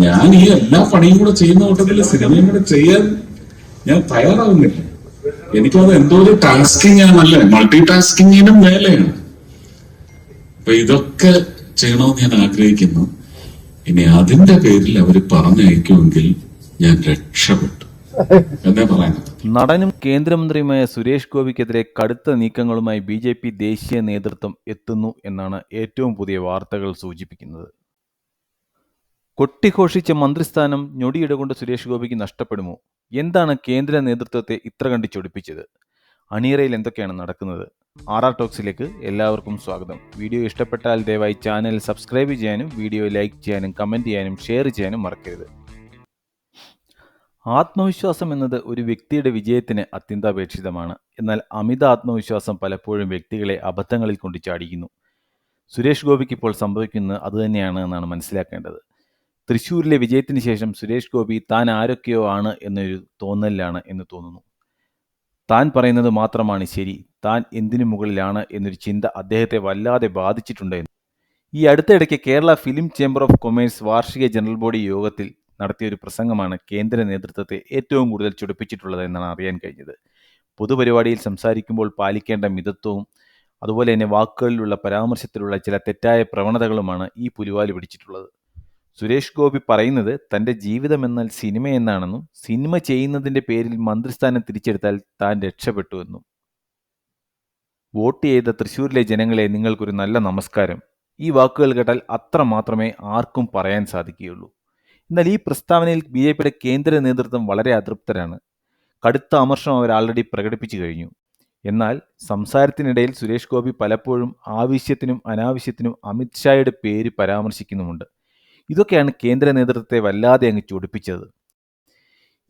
ഞാൻ ഈ എല്ലാ പണിയും കൂടെ ചെയ്യുന്ന കൂട്ടത്തില് സിനിമയും കൂടെ ചെയ്യാൻ ഞാൻ തയ്യാറാവുന്നില്ല. എനിക്കത് എന്തോ ഒരു ടാസ്കിങ് ആണല്ലേ, മൾട്ടി ടാസ്കിങ്ങിനും മേലെയാണ്. അപ്പൊ ഇതൊക്കെ ചെയ്യണമെന്ന് ഞാൻ ആഗ്രഹിക്കുന്നു. ഇനി അതിന്റെ പേരിൽ അവര് പറഞ്ഞയക്കുമെങ്കിൽ ഞാൻ രക്ഷപ്പെട്ടു എന്നേ പറയാനുള്ളത്. നടനും കേന്ദ്രമന്ത്രിയുമായ സുരേഷ് ഗോപിക്കെതിരെ കടുത്ത നീക്കങ്ങളുമായി BJP ദേശീയ നേതൃത്വം എത്തുന്നു എന്നാണ് ഏറ്റവും പുതിയ വാർത്തകൾ സൂചിപ്പിക്കുന്നത്. കൊട്ടിഘോഷിച്ച മന്ത്രിസ്ഥാനം ഞൊടിയിട കൊണ്ട് സുരേഷ് ഗോപിക്ക് നഷ്ടപ്പെടുമോ? എന്താണ് കേന്ദ്ര നേതൃത്വത്തെ ഇത്ര കണ്ട് ചൊടിപ്പിച്ചത്? അണിയറയിൽ എന്തൊക്കെയാണ് നടക്കുന്നത്? RR ടോക്സിലേക്ക് എല്ലാവർക്കും സ്വാഗതം. വീഡിയോ ഇഷ്ടപ്പെട്ടാൽ ദയവായി ചാനൽ സബ്സ്ക്രൈബ് ചെയ്യാനും വീഡിയോ ലൈക്ക് ചെയ്യാനും കമൻറ്റ് ചെയ്യാനും ഷെയർ ചെയ്യാനും മറക്കരുത്. ആത്മവിശ്വാസം എന്നത് ഒരു വ്യക്തിയുടെ വിജയത്തിന് അത്യന്താപേക്ഷിതമാണ്. എന്നാൽ അമിത ആത്മവിശ്വാസം പലപ്പോഴും വ്യക്തികളെ അബദ്ധങ്ങളിൽ കൊണ്ട് ചാടിക്കുന്നു. സുരേഷ് ഗോപിക്ക് ഇപ്പോൾ സംഭവിക്കുന്നത് അതുതന്നെയാണ് എന്നാണ് മനസ്സിലാക്കേണ്ടത്. തൃശ്ശൂരിലെ വിജയത്തിന് ശേഷം സുരേഷ് ഗോപി താൻ ആരൊക്കെയോ ആണ് എന്നൊരു തോന്നലിലാണ് എന്ന് തോന്നുന്നു. താൻ പറയുന്നത് മാത്രമാണ് ശരി, താൻ എന്തിനു മുകളിലാണ് എന്നൊരു ചിന്ത അദ്ദേഹത്തെ വല്ലാതെ ബാധിച്ചിട്ടുണ്ട്. ഈ അടുത്തിടയ്ക്ക് Kerala film chamber of commerce വാർഷിക ജനറൽ ബോഡി യോഗത്തിൽ നടത്തിയൊരു പ്രസംഗമാണ് കേന്ദ്ര നേതൃത്വത്തെ ഏറ്റവും കൂടുതൽ ചൊടിപ്പിച്ചിട്ടുള്ളത് എന്നാണ് അറിയാൻ കഴിഞ്ഞത്. പൊതുപരിപാടിയിൽ സംസാരിക്കുമ്പോൾ പാലിക്കേണ്ട മിതത്വവും അതുപോലെ തന്നെ വാക്കുകളിലുള്ള പരാമർശത്തിലുള്ള ചില തെറ്റായ പ്രവണതകളുമാണ് ഈ പുലിവാല് പിടിച്ചിട്ടുള്ളത്. സുരേഷ് ഗോപി പറയുന്നത് തൻ്റെ ജീവിതം എന്നാൽ സിനിമ എന്നാണെന്നും സിനിമ ചെയ്യുന്നതിൻ്റെ പേരിൽ മന്ത്രിസ്ഥാനം തിരിച്ചെടുത്താൽ താൻ രക്ഷപ്പെട്ടു എന്നും. വോട്ട് ചെയ്ത തൃശ്ശൂരിലെ ജനങ്ങളെ നിങ്ങൾക്കൊരു നല്ല നമസ്കാരം. ഈ വാക്കുകൾ കേട്ടാൽ അത്ര മാത്രമേ ആർക്കും പറയാൻ സാധിക്കുകയുള്ളൂ. എന്നാൽ ഈ പ്രസ്താവനയിൽ BJPയുടെ കേന്ദ്ര നേതൃത്വം വളരെ അതൃപ്തരാണ്. കടുത്ത അമർഷം അവർ ആൾറെഡി പ്രകടിപ്പിച്ചു കഴിഞ്ഞു. എന്നാൽ സംസാരത്തിനിടയിൽ സുരേഷ് ഗോപി പലപ്പോഴും ആവശ്യത്തിനും അനാവശ്യത്തിനും അമിത്ഷായുടെ പേര് പരാമർശിക്കുന്നുമുണ്ട്. ഇതൊക്കെയാണ് കേന്ദ്ര നേതൃത്വത്തെ വല്ലാതെ അങ്ങ് ചൊടിപ്പിച്ചത്.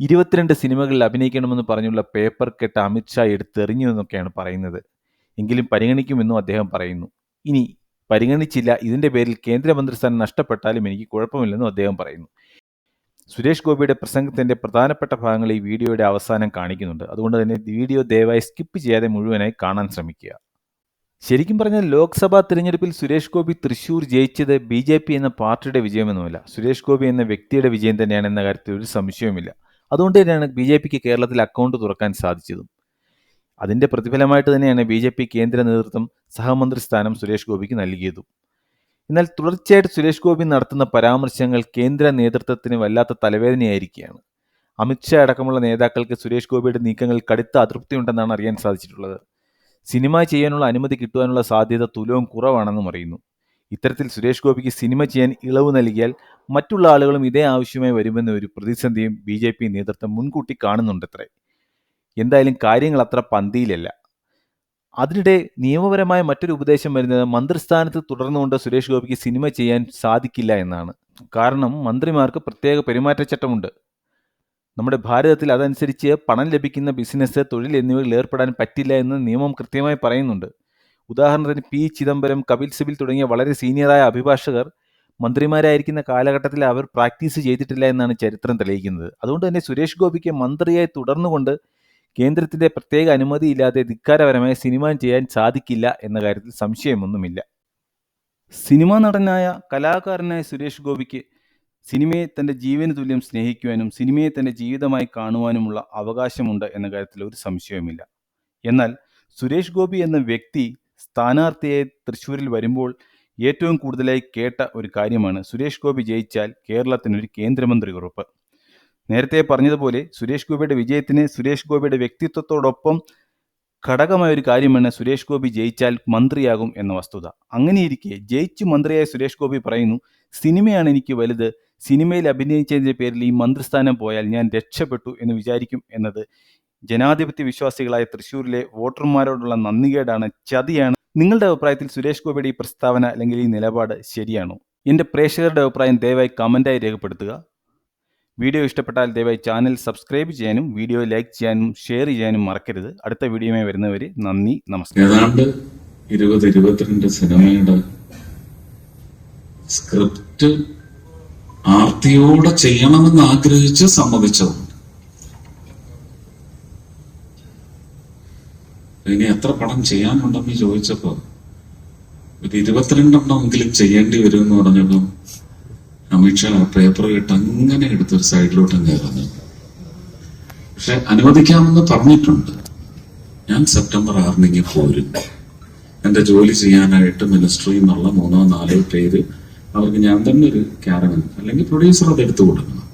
22 സിനിമകളിൽ അഭിനയിക്കണമെന്ന് പറഞ്ഞുള്ള പേപ്പർ കെട്ട് അമിത്ഷാ എടുത്തെറിഞ്ഞു എന്നൊക്കെയാണ് പറയുന്നത്. എങ്കിലും പരിഗണിക്കുമെന്നും അദ്ദേഹം പറയുന്നു. ഇനി പരിഗണിച്ചില്ല, ഇതിൻ്റെ പേരിൽ കേന്ദ്രമന്ത്രിസ്ഥാനം നഷ്ടപ്പെട്ടാലും എനിക്ക് കുഴപ്പമില്ലെന്നും അദ്ദേഹം പറയുന്നു. സുരേഷ് ഗോപിയുടെ പ്രസംഗത്തിൻ്റെ പ്രധാനപ്പെട്ട ഭാഗങ്ങൾ ഈ വീഡിയോയുടെ അവസാനം കാണിക്കുന്നുണ്ട്. അതുകൊണ്ട് തന്നെ വീഡിയോ ദയവായി സ്കിപ്പ് ചെയ്യാതെ മുഴുവനായി കാണാൻ ശ്രമിക്കുക. ശരിക്കും പറഞ്ഞാൽ ലോക്സഭാ തിരഞ്ഞെടുപ്പിൽ സുരേഷ് ഗോപി തൃശ്ശൂർ ജയിച്ചത് BJP എന്ന പാർട്ടിയുടെ വിജയമൊന്നുമല്ല, സുരേഷ് ഗോപി എന്ന വ്യക്തിയുടെ വിജയം തന്നെയാണെന്ന കാര്യത്തിൽ ഒരു സംശയവുമില്ല. അതുകൊണ്ട് തന്നെയാണ് BJPക്ക് കേരളത്തിൽ അക്കൗണ്ട് തുറക്കാൻ സാധിച്ചതും. അതിൻ്റെ പ്രതിഫലമായിട്ട് തന്നെയാണ് BJP കേന്ദ്ര നേതൃത്വം സഹമന്ത്രി സ്ഥാനം സുരേഷ് ഗോപിക്ക് നൽകിയതും. എന്നാൽ തുടർച്ചയായിട്ട് സുരേഷ് ഗോപി നടത്തുന്ന പരാമർശങ്ങൾ കേന്ദ്ര നേതൃത്വത്തിന് വല്ലാത്ത തലവേദനയായിരിക്കുകയാണ്. അമിത്ഷാ അടക്കമുള്ള നേതാക്കൾക്ക് സുരേഷ് ഗോപിയുടെ നീക്കങ്ങളിൽ കടുത്ത അതൃപ്തിയുണ്ടെന്നാണ് അറിയാൻ സാധിച്ചിട്ടുള്ളത്. സിനിമ ചെയ്യാനുള്ള അനുമതി കിട്ടുവാനുള്ള സാധ്യത തുലവും കുറവാണെന്നും അറിയുന്നു. ഇത്തരത്തിൽ സുരേഷ് ഗോപിക്ക് സിനിമ ചെയ്യാൻ ഇളവ് നൽകിയാൽ മറ്റുള്ള ആളുകളും ഇതേ ആവശ്യമായി വരുമെന്ന ഒരു പ്രതിസന്ധിയും BJP നേതൃത്വം മുൻകൂട്ടി കാണുന്നുണ്ടത്രേ. എന്തായാലും കാര്യങ്ങൾ അത്ര പന്തിയിലല്ല. അതിനിടെ നിയമപരമായ മറ്റൊരു ഉപദേശം വരുന്നത് മന്ത്രിസ്ഥാനത്ത് തുടർന്നുകൊണ്ട് സുരേഷ് ഗോപിക്ക് സിനിമ ചെയ്യാൻ സാധിക്കില്ല എന്നാണ്. കാരണം മന്ത്രിമാർക്ക് പ്രത്യേക പെരുമാറ്റച്ചട്ടമുണ്ട്. നമ്മുടെ ഭാരതത്തിൽ അതനുസരിച്ച് പണം ലഭിക്കുന്ന ബിസിനസ്, തൊഴിൽ എന്നിവയിൽ ഏർപ്പെടാൻ പറ്റില്ല എന്ന് നിയമം കൃത്യമായി പറയുന്നുണ്ട്. ഉദാഹരണത്തിന് P. ചിദംബരം, കപിൽ സിബൽ തുടങ്ങിയ വളരെ സീനിയറായ അഭിഭാഷകർ മന്ത്രിമാരായിരിക്കുന്ന കാലഘട്ടത്തിൽ അവർ പ്രാക്ടീസ് ചെയ്തിട്ടില്ല എന്നാണ് ചരിത്രം തെളിയിക്കുന്നത്. അതുകൊണ്ട് തന്നെ സുരേഷ് ഗോപിക്ക് മന്ത്രിയായി തുടർന്നുകൊണ്ട് കേന്ദ്രത്തിൻ്റെ പ്രത്യേക അനുമതിയില്ലാതെ ധിക്കാരപരമായ സിനിമ ചെയ്യാൻ സാധിക്കില്ല എന്ന കാര്യത്തിൽ സംശയമൊന്നുമില്ല. സിനിമാ നടനായ കലാകാരനായ സുരേഷ് ഗോപിക്ക് സിനിമയെ തൻ്റെ ജീവന് തുല്യം സ്നേഹിക്കുവാനും സിനിമയെ തൻ്റെ ജീവിതമായി കാണുവാനുമുള്ള അവകാശമുണ്ട് എന്ന കാര്യത്തിൽ ഒരു സംശയവുമില്ല. എന്നാൽ സുരേഷ് ഗോപി എന്ന വ്യക്തി സ്ഥാനാർത്ഥിയായി തൃശ്ശൂരിൽ വരുമ്പോൾ ഏറ്റവും കൂടുതലായി കേട്ട ഒരു കാര്യമാണ് സുരേഷ് ഗോപി ജയിച്ചാൽ കേരളത്തിനൊരു കേന്ദ്രമന്ത്രി ഉറപ്പ്. നേരത്തെ പറഞ്ഞതുപോലെ സുരേഷ് ഗോപിയുടെ വിജയത്തിന് സുരേഷ് ഗോപിയുടെ വ്യക്തിത്വത്തോടൊപ്പം ഘടകമായ ഒരു കാര്യമാണ് സുരേഷ് ഗോപി ജയിച്ചാൽ മന്ത്രിയാകും എന്ന വസ്തുത. അങ്ങനെയിരിക്കെ ജയിച്ചു മന്ത്രിയായ സുരേഷ് ഗോപി പറയുന്നു, സിനിമയാണ് എനിക്ക് വലുത്, സിനിമയിൽ അഭിനയിച്ചതിൻ്റെ പേരിൽ ഈ മന്ത്രിസ്ഥാനം പോയാൽ ഞാൻ രക്ഷപ്പെട്ടു എന്ന് വിചാരിക്കും എന്നത് ജനാധിപത്യ വിശ്വാസികളായ തൃശ്ശൂരിലെ വോട്ടർമാരോടുള്ള നന്ദികേടാണ്, ചതിയാണ്. നിങ്ങളുടെ അഭിപ്രായത്തിൽ സുരേഷ് ഗോപിയുടെ ഈ പ്രസ്താവന അല്ലെങ്കിൽ ഈ നിലപാട് ശരിയാണോ? എൻ്റെ പ്രേക്ഷകരുടെ അഭിപ്രായം ദയവായി കമൻറ്റായി രേഖപ്പെടുത്തുക. വീഡിയോ ഇഷ്ടപ്പെട്ടാൽ ദയവായി ചാനൽ സബ്സ്ക്രൈബ് ചെയ്യാനും വീഡിയോ ലൈക്ക് ചെയ്യാനും ഷെയർ ചെയ്യാനും മറക്കരുത്. അടുത്ത വീഡിയോയുമായി വരുന്നവർ നന്ദി, നമസ്കാരം. ഏതാണ്ട് 20-22 സിനിമയുടെ സ്ക്രിപ്റ്റ് ആർത്തിയോടെ ചെയ്യണമെന്ന് ആഗ്രഹിച്ച് സമ്മതിച്ചതുണ്ട്. ഇനി എത്ര പടം ചെയ്യാനുണ്ടെന്ന് ചോദിച്ചപ്പോ ഒരു 22 എണ്ണമെങ്കിലും ചെയ്യേണ്ടി വരും എന്ന് പറഞ്ഞപ്പോ അമിത്ഷാ പേപ്പർ കേട്ട് അങ്ങനെ എടുത്തൊരു സൈഡിലോട്ടും കയറുന്നു. പക്ഷെ അനുവദിക്കാമെന്ന് പറഞ്ഞിട്ടുണ്ട്. ഞാൻ സെപ്റ്റംബർ 6 പോരും. എന്റെ ജോലി ചെയ്യാനായിട്ട് മിനിസ്ട്രിയിൽ നിന്നുള്ള 3-4 പേര് അവർക്ക് ഞാൻ തന്നെ ഒരു ക്യാരവൻ അല്ലെങ്കിൽ പ്രൊഡ്യൂസർ അത് എടുത്തു കൊടുക്കണം.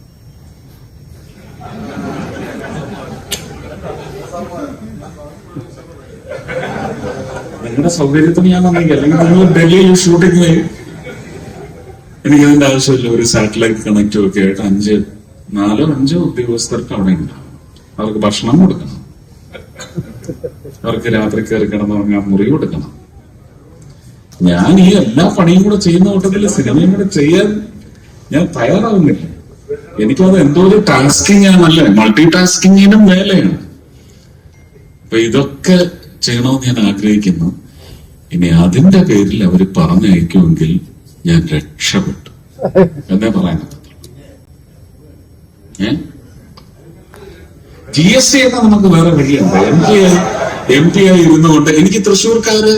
നിങ്ങളുടെ സൗകര്യത്തിന് ഞാൻ വന്നെങ്കിൽ, അല്ലെങ്കിൽ നിങ്ങൾ ഡൽഹിയിൽ ഷൂട്ടിങ്ങിന് എനിക്കതിന്റെ ആവശ്യമില്ല. ഒരു സാറ്റലൈറ്റ് കണക്റ്റും ഒക്കെ ആയിട്ട് 4-5 ഉദ്യോഗസ്ഥർക്ക് അവിടെ ഉണ്ടാവും. അവർക്ക് ഭക്ഷണം കൊടുക്കണം, അവർക്ക് രാത്രി കയറി കിടന്നുറങ്ങാൻ മുറി കൊടുക്കണം. ഞാൻ ഈ എല്ലാ പണിയും കൂടെ ചെയ്യുന്ന കൂട്ടത്തിൽ സിനിമയും കൂടെ ചെയ്യാൻ ഞാൻ തയ്യാറാവുന്നില്ല. എനിക്കത് എന്തോ ഒരു ടാസ്കിങ് ആണല്ലേ, മൾട്ടി ടാസ്കിങ്ങിനും മേലെയാണ്. അപ്പൊ ഇതൊക്കെ ചെയ്യണമെന്ന് ഞാൻ ആഗ്രഹിക്കുന്നു. ഇനി അതിന്റെ പേരിൽ അവര് പറഞ്ഞയക്കുമെങ്കിൽ ഞാൻ രക്ഷപ്പെട്ടു എന്നേ പറയാൻ പറ്റത്തുള്ളൂ. GST എന്ന നമുക്ക് വേറെ വഴിയുണ്ട്. എം പി ആയി ഇരുന്നുകൊണ്ട് എനിക്ക് തൃശ്ശൂർക്കാര്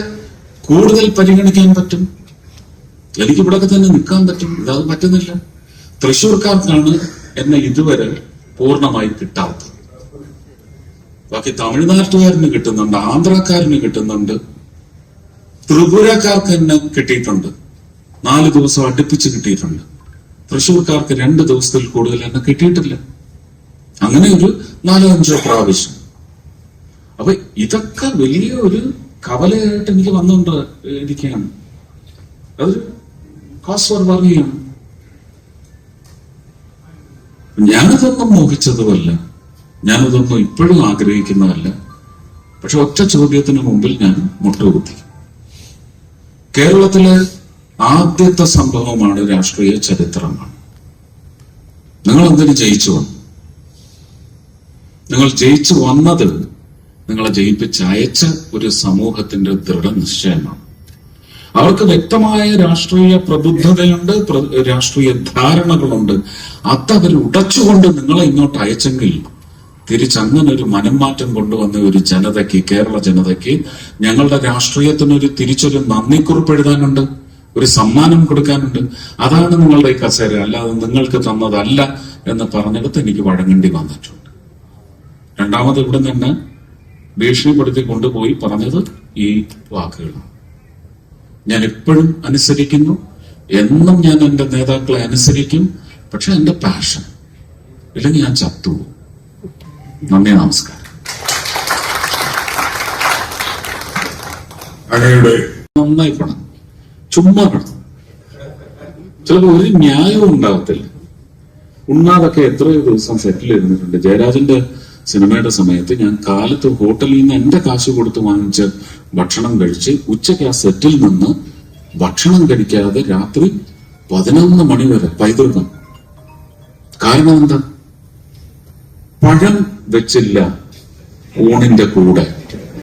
കൂടുതൽ പരിഗണിക്കാൻ പറ്റും, എനിക്ക് ഇവിടൊക്കെ തന്നെ നിൽക്കാൻ പറ്റും. ഇതത് പറ്റുന്നില്ല. തൃശ്ശൂർക്കാർക്കാണ് എന്നെ ഇതുവരെ പൂർണ്ണമായി കിട്ടാത്തത്. ബാക്കി തമിഴ്നാട്ടുകാരന് കിട്ടുന്നുണ്ട്, ആന്ധ്രാക്കാരന് കിട്ടുന്നുണ്ട്, ത്രിപുരക്കാർക്ക് എന്നെ കിട്ടിയിട്ടുണ്ട്. 4 ദിവസം അടുപ്പിച്ച് കിട്ടിയിട്ടുണ്ട്. തൃശ്ശൂർക്കാർക്ക് 2 ദിവസത്തിൽ കൂടുതൽ എന്നെ കിട്ടിയിട്ടില്ല. അങ്ങനെ ഒരു 4-5 പ്രാവശ്യം. അപ്പൊ ഇതൊക്കെ വലിയ ഒരു കവലയായിട്ട് എനിക്ക് വന്നുകൊണ്ട് ഇരിക്കുകയാണ്. അതൊരു കോസ് ഫോർ വറിയാണ്. ഞാനിതൊന്നും മോഹിച്ചതുമല്ല, ഞാനിതൊന്നും ഇപ്പോഴും ആഗ്രഹിക്കുന്നതല്ല. പക്ഷെ ഒറ്റ ചോദ്യത്തിന് മുമ്പിൽ ഞാൻ മുട്ടുകുത്തി. കേരളത്തിലെ ആദ്യത്തെ സംഭവമാണ്, രാഷ്ട്രീയ ചരിത്രമാണ്. നിങ്ങൾ എന്തിനു ജയിച്ചു വന്നു? നിങ്ങൾ ജയിച്ചു വന്നത് നിങ്ങളെ ജയിപ്പിച്ചയച്ച ഒരു സമൂഹത്തിന്റെ ദൃഢനിശ്ചയമാണ്. അവർക്ക് വ്യക്തമായ രാഷ്ട്രീയ പ്രബുദ്ധതയുണ്ട്, രാഷ്ട്രീയ ധാരണകളുണ്ട്. അതവർ ഉടച്ചുകൊണ്ട് നിങ്ങളെ ഇങ്ങോട്ട് അയച്ചെങ്കിൽ തിരിച്ചങ്ങനെ ഒരു മനംമാറ്റം കൊണ്ടുവന്ന ഒരു ജനതയ്ക്ക്, കേരള ജനതയ്ക്ക് ഞങ്ങളുടെ രാഷ്ട്രീയത്തിനൊരു തിരിച്ചൊരു നന്ദിക്കുറിപ്പ് എഴുതാനുണ്ട്, ഒരു സമ്മാനം കൊടുക്കാനുണ്ട്. അതാണ് നിങ്ങളുടെ ഈ കസേര, അല്ലാതെ നിങ്ങൾക്ക് തന്നതല്ല എന്ന് പറഞ്ഞിടത്ത് എനിക്ക് വഴങ്ങേണ്ടി വന്നിട്ടുണ്ട്. രണ്ടാമത് ഇവിടെ നിന്ന് ഭീഷണിപ്പെടുത്തി കൊണ്ടുപോയി പറഞ്ഞത് ഈ വാക്കുകളാണ്. ഞാൻ എപ്പോഴും അനുസരിക്കുന്നു, എന്നും ഞാൻ എന്റെ നേതാക്കളെ അനുസരിക്കും. പക്ഷെ എന്റെ പാഷൻ ഇല്ലെങ്കിൽ ഞാൻ ചത്തുപോകും. നന്ദി, നമസ്കാരം. നന്നായി പണം, ചുമ്മാ പണം. ചിലപ്പോൾ ഒരു ന്യായവും ഉണ്ടാകത്തില്ല. ഉണ്ണാതൊക്കെ എത്രയോ ദിവസം സെറ്റിൽ ഇരുന്നിട്ടുണ്ട്. ജയരാജന്റെ സിനിമയുടെ സമയത്ത് ഞാൻ കാലത്ത് ഹോട്ടലിൽ നിന്ന് എന്റെ കാശ് കൊടുത്ത് വാങ്ങിച്ച് ഭക്ഷണം കഴിച്ച് ഉച്ചയ്ക്ക് ആ സെറ്റിൽ നിന്ന് ഭക്ഷണം കഴിക്കാതെ രാത്രി 11 മണി വരെ പൈതൃകം. കാരണം എന്താ? പഴം വെച്ചില്ല ഊണിന്റെ കൂടെ.